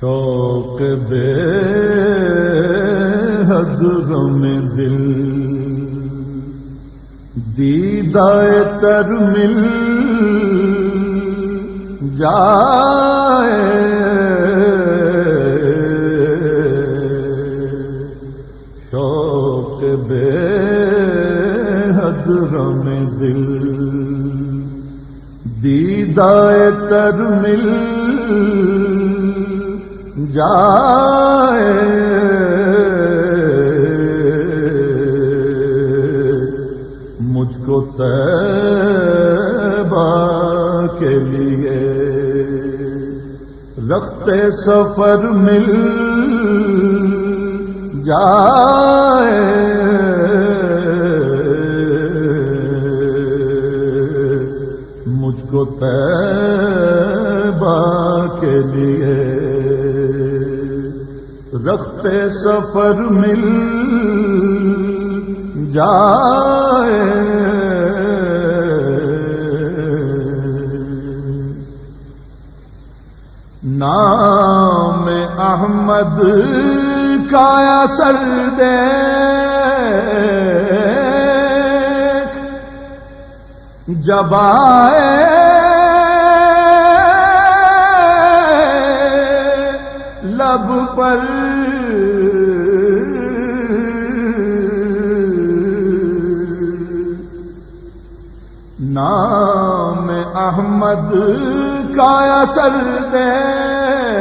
شوق بے حد غم دل دیدائے تر مل جائے، شوق بے حد غم دل دیدائے تر مل جائے، مجھ کو طیبہ کے لیے رختے سفر مل جائے، مجھ کو طیبہ کے لیے رختے سفر مل جائے، نام احمد کا اثر دیکھ جب آئے لب پر، نام احمد کا اثر دیکھ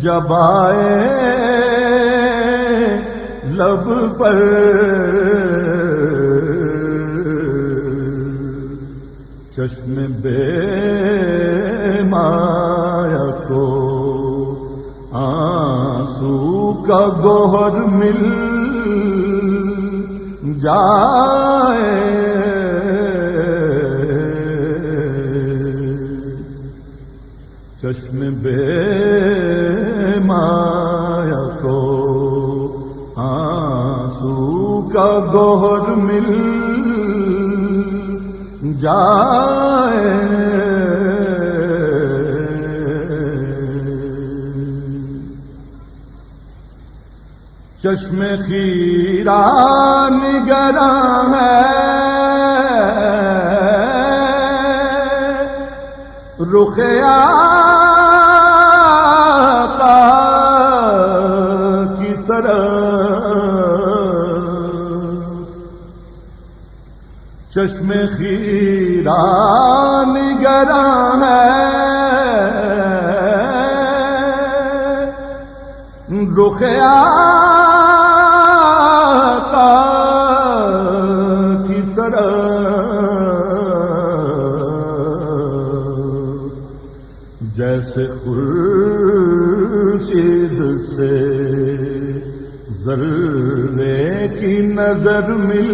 جب آئے لب پر، چشم بے مایا کو آنسو کا گوہر مل جائے، چشم بے مایا کو آنسو کا گوہر مل جائے، چشم خیرہ نگراں ہے رخ آقا کی طرف، چشم خیرہ نگراں ہے رخ آقا کی طرف، جیسے خورشید سے ذرے کی نظر مل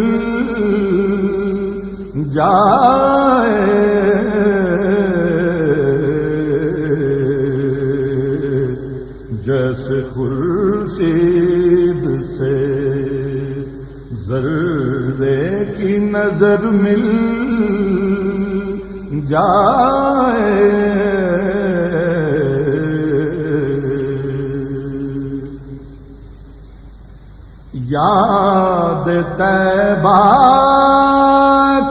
جائے، جیسے خورشید سے ذرے کی نظر مل جائے، یاد طیبہ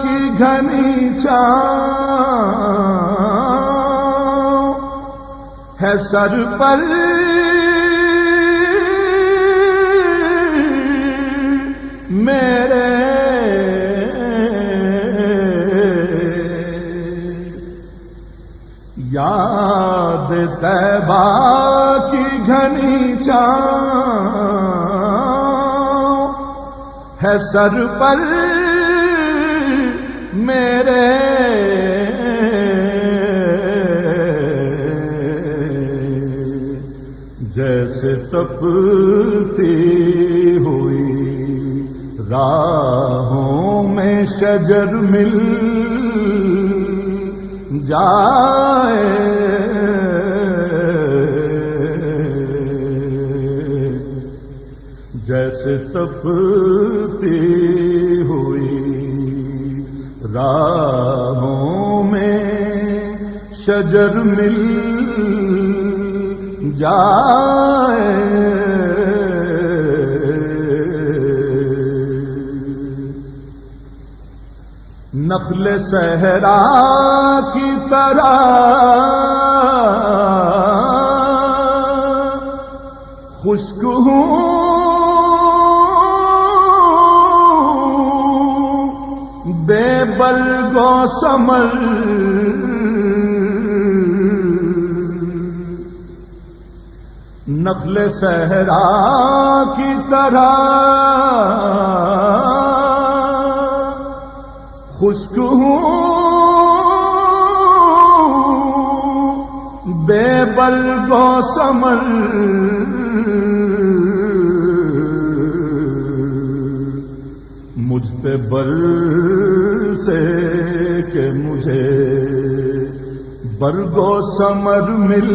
کی گھنی چھاؤں ہے سر پر، میرے یاد طیبہ کی گھنی چھاؤں ہے سر پر میرے، جیسے تپتی ہوئی راہوں میں شجر مل جائے، جیسے تپتی ہوئی راہوں میں شجر مل جائے نخل صحرا کی طرح خشک ہوں بے برگ و ثمر نخل صحرا کی طرح خشک ہوں بے برگ و ثمر مجھ پہ برسے کہ مجھے برگ و ثمر مل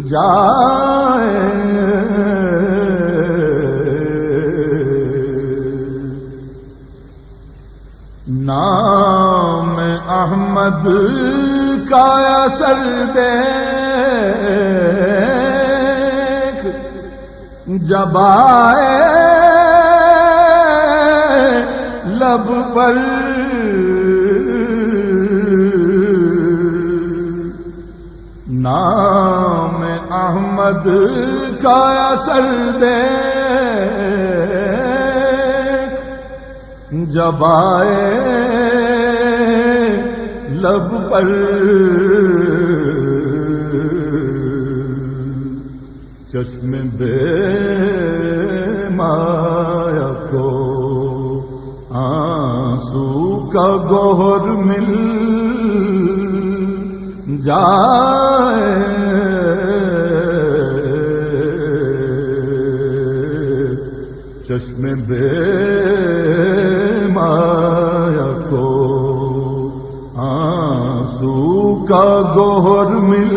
جائے نام احمد کا اثر دیکھ جب آئے لب پر نام احمد کا اثر دیکھ جب آئے لب پر چشم بے مایا کو آنسو کا گوہر مل جائے چشم بے مایا کو آنسو کا گوہر مل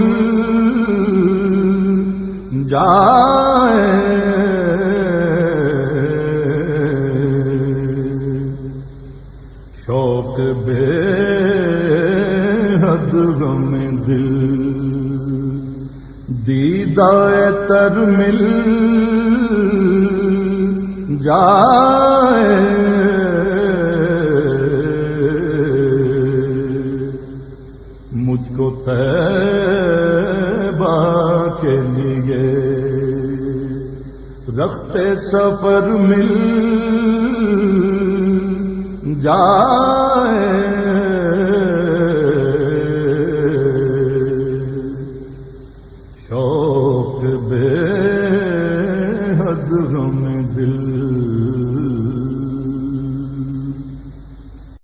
جائے شوق بے حد غم دل دیدائے تر مل جائے مجھ کو طیبہ کے لیے رخت سفر مل جائے شوق بے حد غم دل